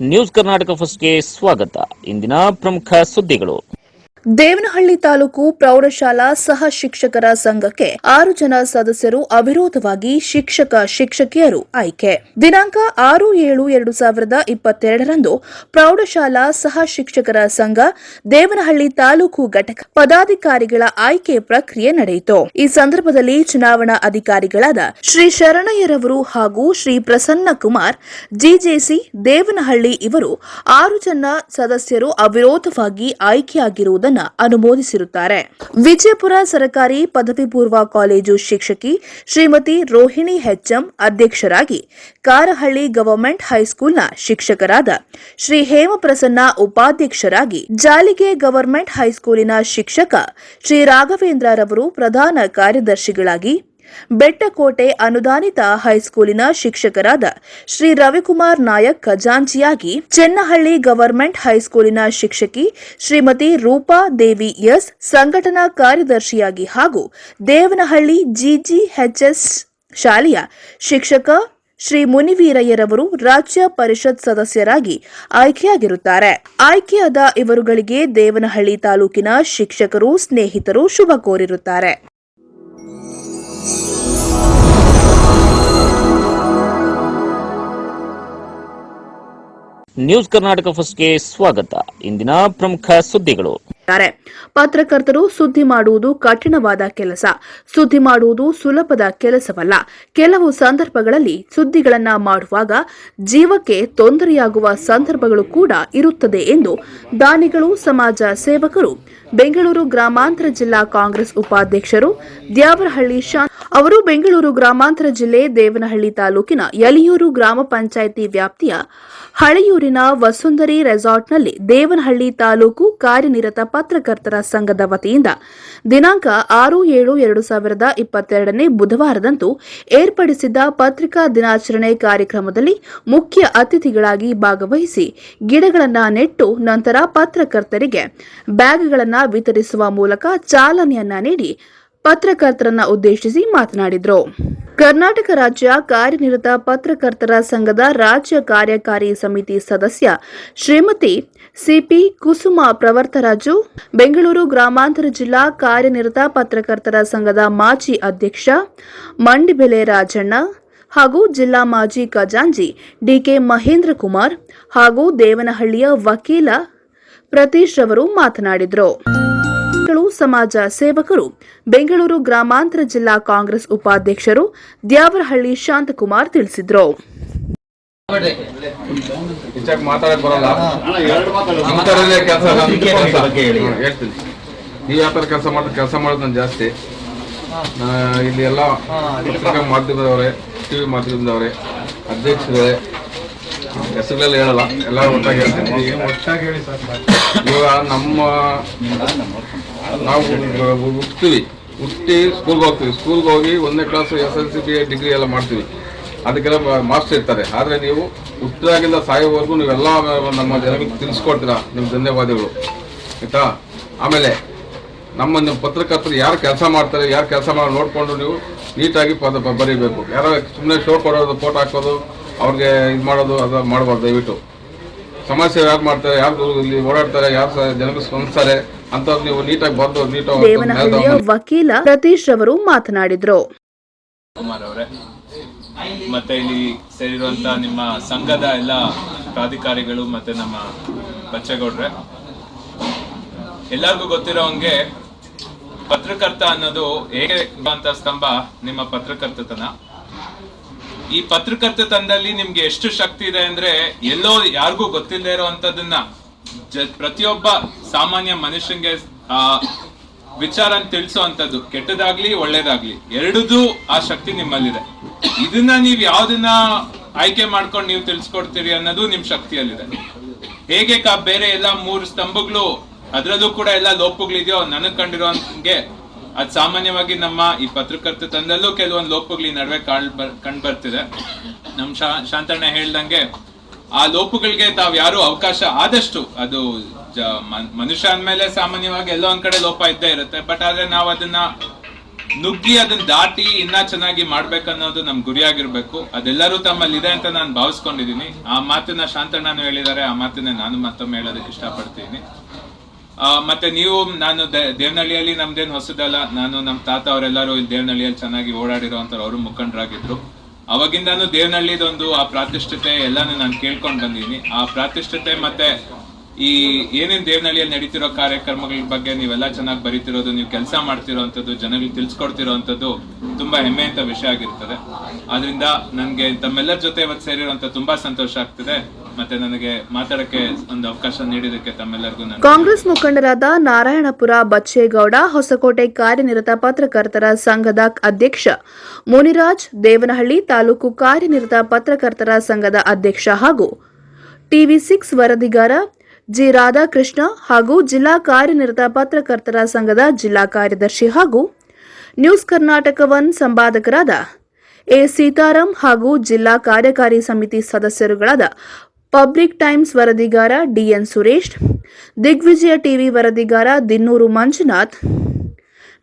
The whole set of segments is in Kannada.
ನ್ಯೂಸ್ ಕರ್ನಾಟಕ ಫಸ್ಟ್ಗೆ ಸ್ವಾಗತ. ಇಂದಿನ ಪ್ರಮುಖ ಸುದ್ದಿಗಳು. ದೇವನಹಳ್ಳಿ ತಾಲೂಕು ಪ್ರೌಢಶಾಲಾ ಸಹ ಶಿಕ್ಷಕರ ಸಂಘಕ್ಕೆ 6 ಜನ ಸದಸ್ಯರು ಅವಿರೋಧವಾಗಿ ಶಿಕ್ಷಕಿಯರು ಆಯ್ಕೆ. ದಿನಾಂಕ 6/7/2022ರಂದು ಪ್ರೌಢಶಾಲಾ ಸಹ ಶಿಕ್ಷಕರ ಸಂಘ ದೇವನಹಳ್ಳಿ ತಾಲೂಕು ಘಟಕ ಪದಾಧಿಕಾರಿಗಳ ಆಯ್ಕೆ ಪ್ರಕ್ರಿಯೆ ನಡೆಯಿತು. ಈ ಸಂದರ್ಭದಲ್ಲಿ ಚುನಾವಣಾ ಅಧಿಕಾರಿಗಳಾದ ಶ್ರೀ ಶರಣಯ್ಯರವರು ಹಾಗೂ ಶ್ರೀ ಪ್ರಸನ್ನ ಕುಮಾರ್ ಜಿಜೆಸಿ ದೇವನಹಳ್ಳಿ ಇವರು 6 ಜನ ಸದಸ್ಯರು ಅವಿರೋಧವಾಗಿ ಆಯ್ಕೆಯಾಗಿರುವುದನ್ನು ಅನುಮೋದಿಸಿರುತ್ತಾರೆ. ವಿಜಯಪುರ ಸರ್ಕಾರಿ ಪದವಿ ಪೂರ್ವ ಕಾಲೇಜು ಶಿಕ್ಷಕಿ ಶ್ರೀಮತಿ ರೋಹಿಣಿ ಹೆಚ್ಎಂ ಅಧ್ಯಕ್ಷರಾಗಿ, ಕಾರಹಳ್ಳಿ ಗವರ್ಮೆಂಟ್ ಹೈಸ್ಕೂಲ್ನ ಶಿಕ್ಷಕರಾದ ಶ್ರೀ ಹೇಮಪ್ರಸನ್ನ ಉಪಾಧ್ಯಕ್ಷರಾಗಿ, ಜಾಲಿಗೆ ಗವರ್ಮೆಂಟ್ ಹೈಸ್ಕೂಲಿನ ಶಿಕ್ಷಕ ಶ್ರೀ ರಾಘವೇಂದ್ರರವರು ಪ್ರಧಾನ ಕಾರ್ಯದರ್ಶಿಗಳಾಗಿ, ಬೆಟ್ಟಕೋಟೆ ಅನುದಾನಿತ ಹೈಸ್ಕೂಲಿನ ಶಿಕ್ಷಕರಾದ ಶ್ರೀ ರವಿಕುಮಾರ್ ನಾಯಕ್ ಖಜಾಂಚಿಯಾಗಿ, ಚೆನ್ನಹಳ್ಳಿ ಗವರ್ಮೆಂಟ್ ಹೈಸ್ಕೂಲಿನ ಶಿಕ್ಷಕಿ ಶ್ರೀಮತಿ ರೂಪಾ ದೇವಿ ಎಸ್ ಸಂಘಟನಾ ಕಾರ್ಯದರ್ಶಿಯಾಗಿ ಹಾಗೂ ದೇವನಹಳ್ಳಿ ಜಿಜಿಎಚ್ಎಸ್ ಶಾಲೆಯ ಶಿಕ್ಷಕ ಶ್ರೀ ಮುನಿವೀರಯ್ಯರವರು ರಾಜ್ಯ ಪರಿಷತ್ ಸದಸ್ಯರಾಗಿ ಆಯ್ಕೆಯಾಗಿರುತ್ತಾರೆ. ಆಯ್ಕೆಯಾದ ಇವರುಗಳಿಗೆ ದೇವನಹಳ್ಳಿ ತಾಲೂಕಿನ ಶಿಕ್ಷಕರು, ಸ್ನೇಹಿತರು ಶುಭ ಕೋರಿರುತ್ತಾರೆ. ನ್ಯೂಸ್ ಕರ್ನಾಟಕ ಫಸ್ಟ್ಗೆ ಸ್ವಾಗತ. ಇಂದಿನ ಪ್ರಮುಖ ಸುದ್ದಿಗಳು. ಪತ್ರಕರ್ತರು ಸುದ್ದಿ ಮಾಡುವುದು ಕಠಿಣವಾದ ಕೆಲಸ. ಸುದ್ದಿ ಮಾಡುವುದು ಸುಲಭದ ಕೆಲಸವಲ್ಲ. ಕೆಲವು ಸಂದರ್ಭಗಳಲ್ಲಿ ಸುದ್ದಿಗಳನ್ನು ಮಾಡುವಾಗ ಜೀವಕ್ಕೆ ತೊಂದರೆಯಾಗುವ ಸಂದರ್ಭಗಳು ಕೂಡ ಇರುತ್ತದೆ ಎಂದು ದಾನಿಗಳು, ಸಮಾಜ ಸೇವಕರು, ಬೆಂಗಳೂರು ಗ್ರಾಮಾಂತರ ಜಿಲ್ಲಾ ಕಾಂಗ್ರೆಸ್ ಉಪಾಧ್ಯಕ್ಷರು ದ್ಯಾವರಹಳ್ಳಿ ಶಾಂತ್ ಅವರು ಬೆಂಗಳೂರು ಗ್ರಾಮಾಂತರ ಜಿಲ್ಲೆ ದೇವನಹಳ್ಳಿ ತಾಲೂಕಿನ ಯಲಿಯೂರು ಗ್ರಾಮ ಪಂಚಾಯಿತಿ ವ್ಯಾಪ್ತಿಯ ಹಳೆಯೂರಿನ ವಸುಂಧರಿ ರೆಸಾರ್ಟ್ನಲ್ಲಿ ದೇವನಹಳ್ಳಿ ತಾಲೂಕು ಕಾರ್ಯನಿರತ ಪತ್ರಕರ್ತರ ಸಂಘದ ವತಿಯಿಂದ ದಿನಾಂಕ 6/7/2022 ಬುಧವಾರದಂದು ಏರ್ಪಡಿಸಿದ್ದ ಪತ್ರಿಕಾ ದಿನಾಚರಣೆ ಕಾರ್ಯಕ್ರಮದಲ್ಲಿ ಮುಖ್ಯ ಅತಿಥಿಗಳಾಗಿ ಭಾಗವಹಿಸಿ ಗಿಡಗಳನ್ನು ನೆಟ್ಟು ನಂತರ ಪತ್ರಕರ್ತರಿಗೆ ಬ್ಯಾಗ್ಗಳನ್ನು ವಿತರಿಸುವ ಮೂಲಕ ಚಾಲನೆಯನ್ನ ನೀಡಿ ಪತ್ರಕರ್ತರನ್ನ ಉದ್ದೇಶಿಸಿ ಮಾತನಾಡಿದರು. ಕರ್ನಾಟಕ ರಾಜ್ಯ ಕಾರ್ಯನಿರತ ಪತ್ರಕರ್ತರ ಸಂಘದ ರಾಜ್ಯ ಕಾರ್ಯಕಾರಿ ಸಮಿತಿ ಸದಸ್ಯ ಶ್ರೀಮತಿ ಸಿಪಿ ಕುಸುಮ ಪ್ರವರ್ತರಾಜು, ಬೆಂಗಳೂರು ಗ್ರಾಮಾಂತರ ಜಿಲ್ಲಾ ಕಾರ್ಯನಿರತ ಪತ್ರಕರ್ತರ ಸಂಘದ ಮಾಜಿ ಅಧ್ಯಕ್ಷ ಮಂಡಿಬೆಲೆ ರಾಜಣ್ಣ ಹಾಗೂ ಜಿಲ್ಲಾ ಮಾಜಿ ಖಜಾಂಚಿ ಡಿಕೆ ಮಹೇಂದ್ರ ಕುಮಾರ್ ಹಾಗೂ ದೇವನಹಳ್ಳಿಯ ವಕೀಲ ಪ್ರತೀಶ್ ರವರು ಮಾತನಾಡಿದರು. ಸಮಾಜ ಸೇವಕರು, ಬೆಂಗಳೂರು ಗ್ರಾಮಾಂತರ ಜಿಲ್ಲಾ ಕಾಂಗ್ರೆಸ್ ಉಪಾಧ್ಯಕ್ಷರು ದ್ಯಾವರಹಳ್ಳಿ ಶಾಂತಕುಮಾರ್ ತಿಳಿಸಿದರು. ಕೆಲಸ ಮಾಡೋದು ಜಾಸ್ತಿ. ಇಲ್ಲಿ ಎಲ್ಲ ಮಾಧ್ಯಮದವರೇ, ಟಿವಿ ಮಾಧ್ಯಮದವರೇ, ಅಧ್ಯಕ್ಷರೇ, ಹೆಸರುಗಳೆಲ್ಲ ಹೇಳಲ್ಲ, ಎಲ್ಲ ಒಟ್ಟಾಗಿ ಹೇಳ್ತೀನಿ. ಇವಾಗ ನಾವು ಹುಟ್ಟಿ ಸ್ಕೂಲ್ಗೆ ಹೋಗ್ತೀವಿ. ಸ್ಕೂಲ್ಗೆ ಹೋಗಿ 1ನೇ ಕ್ಲಾಸ್ SLC ಡಿಗ್ರಿ ಎಲ್ಲ ಮಾಡ್ತೀವಿ. ಅದಕ್ಕೆಲ್ಲ ಮಾಸ್ಟರ್ ಇರ್ತಾರೆ. ಆದರೆ ನೀವು ಹುಟ್ಟಿದಾಗಿಂದ ಸಾಯೋವರೆಗೂ ನೀವೆಲ್ಲ ನಮ್ಮ ಜನಗಳಿಗೆ ತಿಳಿಸ್ಕೊಡ್ತೀರಾ. ನಿಮ್ಮ ಧನ್ಯವಾದಗಳು ಆಯಿತಾ. ಆಮೇಲೆ ನಿಮ್ಮ ಪತ್ರಕರ್ತರು ಯಾರು ಕೆಲಸ ಮಾಡ್ತಾರೆ, ಯಾರು ಕೆಲಸ ಮಾಡಿ ನೋಡಿಕೊಂಡು ನೀವು ನೀಟಾಗಿ ಬರೀಬೇಕು. ಯಾರೋ ಸುಮ್ಮನೆ ಶೋ ಕೊಡೋದು, ಫೋಟೋ ಹಾಕೋದು, ಅವ್ರಿಗೆ ಇದು ಮಾಡೋದು ಅದು ಮಾಡಬಾರ್ದು. ದಯವಿಟ್ಟು ಸಮಾಜ ಸೇವೆ ಯಾರು ಮಾಡ್ತಾರೆ, ಯಾರು ಇಲ್ಲಿ ಓಡಾಡ್ತಾರೆ, ಯಾರು ಜನರಿಗೆ ಸ್ಪಂದಿಸ್ತಾರೆ ಅಂತ ನೀವು ನೀಟಾಗಿ ಬಂದು ದೇವನಹಳ್ಳಿಯ ವಕೀಲ ಪ್ರತೀಶ್ ರವರು ಮಾತನಾಡಿದ್ರು. ಕುಮಾರ್ ಅವರೇ, ಮತ್ತೆ ಇಲ್ಲಿ ಸೇರಿರುವಂತ ನಿಮ್ಮ ಸಂಘದ ಎಲ್ಲ ಪ್ರಾಧಿಕಾರಿಗಳು ಮತ್ತೆ ನಮ್ಮ ಬಚ್ಚೇಗೌಡ್ರೆ, ಎಲ್ಲರಿಗೂ ಗೊತ್ತಿರೋ ಹಂಗೆ ಪತ್ರಕರ್ತ ಅನ್ನೋದು ಹೇಗೆ ಅಂತ ಸ್ತಂಭ ನಿಮ್ಮ ಪತ್ರಕರ್ತತನ. ಈ ಪತ್ರಕರ್ತತನದಲ್ಲಿ ನಿಮ್ಗೆ ಎಷ್ಟು ಶಕ್ತಿ ಇದೆ ಅಂದ್ರೆ ಎಲ್ಲೋ ಯಾರಿಗೂ ಗೊತ್ತಿಲ್ಲದೆ ಇರೋವಂಥದ್ದನ್ನ ಪ್ರತಿಯೊಬ್ಬ ಸಾಮಾನ್ಯ ಮನುಷ್ಯಂಗೆ ವಿಚಾರ ತಿಳಿಸುವಂಥದ್ದು, ಕೆಟ್ಟದಾಗ್ಲಿ ಒಳ್ಳೇದಾಗ್ಲಿ ಎರಡೂ ಆ ಶಕ್ತಿ ನಿಮ್ಮಲ್ಲಿದೆ. ಇದನ್ನ ನೀವು ಯಾವ್ದನ್ನ ಆಯ್ಕೆ ಮಾಡ್ಕೊಂಡು ನೀವು ತಿಳಿಸ್ಕೊಡ್ತೀರಿ ಅನ್ನೋದು ನಿಮ್ ಶಕ್ತಿಯಲ್ಲಿದೆ. ಹೇಗೆ ಬೇರೆ ಎಲ್ಲ 3 ಸ್ತಂಭಗಳು ಅದರಲ್ಲೂ ಕೂಡ ಎಲ್ಲ ಲೋಪಗಳಿದೆಯೋ ನನಗ್ ಕಂಡಿರೋ ಹಂಗೆ ಅದ್ ಸಾಮಾನ್ಯವಾಗಿ ನಮ್ಮ ಈ ಪತ್ರಕರ್ತತನದಲ್ಲೂ ಕೆಲವೊಂದು ಲೋಪಗಳು ನಡುವೆ ಕಂಡು ಬರ್ತಿದೆ. ನಮ್ ಶಾಂತಣ್ಣ ಹೇಳ್ದಂಗೆ ಆ ಲೋಪಗಳಿಗೆ ತಾವ್ ಯಾರು ಅವಕಾಶ ಆದಷ್ಟು, ಅದು ಮನುಷ್ಯ ಅಂದ್ಮೇಲೆ ಸಾಮಾನ್ಯವಾಗಿ ಎಲ್ಲೋ ಒಂದ್ ಕಡೆ ಲೋಪ ಇದ್ದೇ ಇರುತ್ತೆ. ಬಟ್ ಆದ್ರೆ ನಾವು ಅದನ್ನ ನುಗ್ಗಿ ಅದನ್ನ ದಾಟಿ ಇನ್ನ ಚೆನ್ನಾಗಿ ಮಾಡ್ಬೇಕನ್ನೋದು ನಮ್ ಗುರಿಯಾಗಿರ್ಬೇಕು. ಅದೆಲ್ಲರೂ ತಮ್ಮಲ್ಲಿ ಇದೆ ಅಂತ ನಾನು ಭಾವಿಸ್ಕೊಂಡಿದೀನಿ. ಆ ಮಾತನ್ನ ಶಾಂತಣ್ಣನು ಹೇಳಿದ್ದಾರೆ, ಆ ಮಾತನ್ನ ನಾನು ಮತ್ತೊಮ್ಮೆ ಹೇಳೋದಕ್ಕೆ ಇಷ್ಟಪಡ್ತೀನಿ. ಮತ್ತೆ ನೀವು, ನಾನು ದೇವನಹಳ್ಳಿಯಲ್ಲಿ ನಮ್ದೇನು ಹೊಸದಲ್ಲ, ನಾನು ನಮ್ಮ ತಾತ ಅವರೆಲ್ಲರೂ ಇಲ್ಲಿ ದೇವನಹಳ್ಳಿಯಲ್ಲಿ ಚೆನ್ನಾಗಿ ಓಡಾಡಿರೋಂಥವ್ರು, ಅವರು ಮುಖಂಡರಾಗಿದ್ರು. ಅವಾಗಿಂದಾನು ದೇವನಹಳ್ಳಿದೊಂದು ಆ ಪ್ರಾತಿಷ್ಠತೆ ಎಲ್ಲಾನು ನಾನು ಕೇಳ್ಕೊಂಡು ಬಂದೀನಿ. ಆ ಪ್ರಾತಿಷ್ಠತೆ ಮತ್ತೆ ಈ ಏನೇನ್ ದೇವನಹಳ್ಳಿಯಲ್ಲಿ ನಡೀತಿರೋ ಕಾರ್ಯಕ್ರಮಗಳ ಬಗ್ಗೆ ನೀವೆಲ್ಲ ಚೆನ್ನಾಗಿ ಬರೀತಿರೋದು, ನೀವು ಕೆಲಸ ಮಾಡ್ತಿರೋಂಥದ್ದು, ಜನಗಳಿಗೆ ತಿಳಿಸ್ಕೊಡ್ತಿರೋಂಥದ್ದು ತುಂಬಾ ಹೆಮ್ಮೆಯಂತ ವಿಷಯ ಆಗಿರ್ತದೆ. ಆದ್ರಿಂದ ನನಗೆ ತಮ್ಮೆಲ್ಲರ ಜೊತೆ ಇವತ್ತು ಸೇರಿರುವಂತ ತುಂಬಾ ಸಂತೋಷ ಆಗ್ತಿದೆ. ಮತ್ತೆ ನನಗೆ ಮಾತಾಡಕ್ಕೆ ಒಂದು ಅವಕಾಶ ನೀಡಿದಕ್ಕೆ ತಮ್ಮೆಲ್ಲರಿಗೂ ಕಾಂಗ್ರೆಸ್ ಮುಖಂಡರಾದ ನಾರಾಯಣಪುರ ಬಚ್ಚೇಗೌಡ, ಹೊಸಕೋಟೆ ಕಾರ್ಯನಿರತ ಪತ್ರಕರ್ತರ ಸಂಘದ ಅಧ್ಯಕ್ಷ ಮುನಿರಾಜ್, ದೇವನಹಳ್ಳಿ ತಾಲೂಕು ಕಾರ್ಯನಿರತ ಪತ್ರಕರ್ತರ ಸಂಘದ ಅಧ್ಯಕ್ಷ ಹಾಗೂ TV6 ವರದಿಗಾರ ಜಿ ರಾಧಾಕೃಷ್ಣ ಹಾಗೂ ಜಿಲ್ಲಾ ಕಾರ್ಯನಿರತ ಪತ್ರಕರ್ತರ ಸಂಘದ ಜಿಲ್ಲಾ ಕಾರ್ಯದರ್ಶಿ ಹಾಗೂ ನ್ಯೂಸ್ ಕರ್ನಾಟಕ 1 ಸಂಪಾದಕರಾದ ಎ ಸೀತಾರಾಮ್ ಹಾಗೂ ಜಿಲ್ಲಾ ಕಾರ್ಯಕಾರಿ ಸಮಿತಿ ಸದಸ್ಯರುಗಳಾದ ಪಬ್ಲಿಕ್ ಟೈಮ್ಸ್ ವರದಿಗಾರ ಡಿಎನ್ ಸುರೇಶ್, ದಿಗ್ವಿಜಯ ಟಿವಿ ವರದಿಗಾರ ದಿನ್ನೂರು ಮಂಜುನಾಥ್,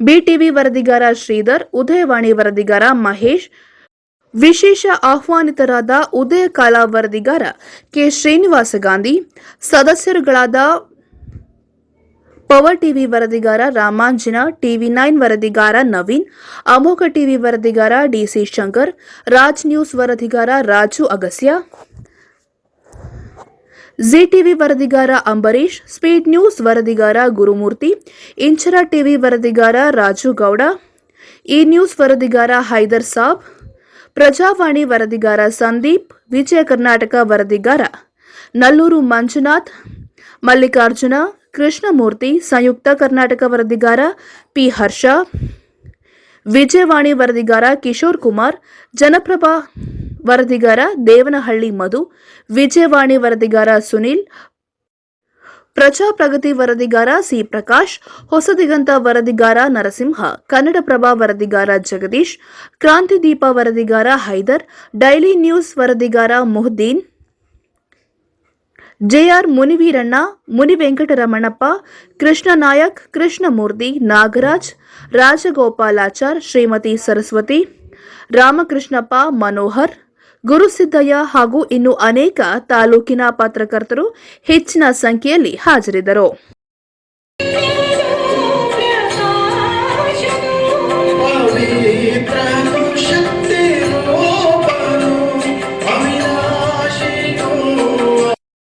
ಬಿಟಿವಿ ವರದಿಗಾರ ಶ್ರೀಧರ್, ಉದಯವಾಣಿ ವರದಿಗಾರ ಮಹೇಶ್, ವಿಶೇಷ ಆಹ್ವಾನಿತರಾದ ಉದಯಕಾಲ ವರದಿಗಾರ ಕೆ ಶ್ರೀನಿವಾಸ ಗಾಂಧಿ, ಸದಸ್ಯರುಗಳಾದ ಪವರ್ ಟಿವಿ ವರದಿಗಾರ ರಾಮಾಂಜನ, TV9 ವರದಿಗಾರ ನವೀನ್, ಅಮೋಘ ಟಿವಿ ವರದಿಗಾರ ಡಿಸಿ ಶಂಕರ್, ರಾಜ್ ನ್ಯೂಸ್ ವರದಿಗಾರ ರಾಜು ಅಗಸ್ಯ, ಜಿಟಿವಿ ವರದಿಗಾರ ಅಂಬರೀಶ್, ಸ್ಪೀಡ್ ನ್ಯೂಸ್ ವರದಿಗಾರ ಗುರುಮೂರ್ತಿ, ಇಂಚರ ಟಿವಿ ವರದಿಗಾರ ರಾಜು ಗೌಡ, ಇ ನ್ಯೂಸ್ ವರದಿಗಾರ ಹೈದರ್ ಸಾಬ್, ಪ್ರಜಾವಾಣಿ ವರದಿಗಾರ ಸಂದೀಪ್, ವಿಜಯ ಕರ್ನಾಟಕ ವರದಿಗಾರ ನಲ್ಲೂರು ಮಂಜುನಾಥ್, ಮಲ್ಲಿಕಾರ್ಜುನ, ಕೃಷ್ಣಮೂರ್ತಿ, ಸಂಯುಕ್ತ ಕರ್ನಾಟಕ ವರದಿಗಾರ ಪಿ ಹರ್ಷ, ವಿಜಯವಾಣಿ ವರದಿಗಾರ ಕಿಶೋರ್ ಕುಮಾರ್, ಜನಪ್ರಭಾ ವರದಿಗಾರ ದೇವನಹಳ್ಳಿ ಮಧು, ವಿಜಯವಾಣಿ ವರದಿಗಾರ ಸುನಿಲ್, ಪ್ರಜಾಪ್ರಗತಿ ವರದಿಗಾರ ಸಿ ಪ್ರಕಾಶ್, ಹೊಸದಿಗಂತ ವರದಿಗಾರ ನರಸಿಂಹ, ಕನ್ನಡಪ್ರಭ ವರದಿಗಾರ ಜಗದೀಶ್, ಕ್ರಾಂತಿದೀಪ ವರದಿಗಾರ ಹೈದರ್, ಡೈಲಿ ನ್ಯೂಸ್ ವರದಿಗಾರ ಮುಹದ್ದೀನ್, ಜೆಆರ್ ಮುನಿವೀರಣ್ಣ, ಮುನಿವೆಂಕಟರಮಣಪ್ಪ, ಕೃಷ್ಣ ನಾಯಕ್, ಕೃಷ್ಣಮೂರ್ತಿ, ನಾಗರಾಜ್, ರಾಜಗೋಪಾಲಾಚಾರ್, ಶ್ರೀಮತಿ ಸರಸ್ವತಿ, ರಾಮಕೃಷ್ಣಪ್ಪ, ಮನೋಹರ್, ಗುರುಸಿದ್ದಯ್ಯ ಹಾಗೂ ಇನ್ನು ಅನೇಕ ತಾಲೂಕಿನ ಪತ್ರಕರ್ತರು ಹೆಚ್ಚಿನ ಸಂಖ್ಯೆಯಲ್ಲಿ ಹಾಜರಿದ್ದರು.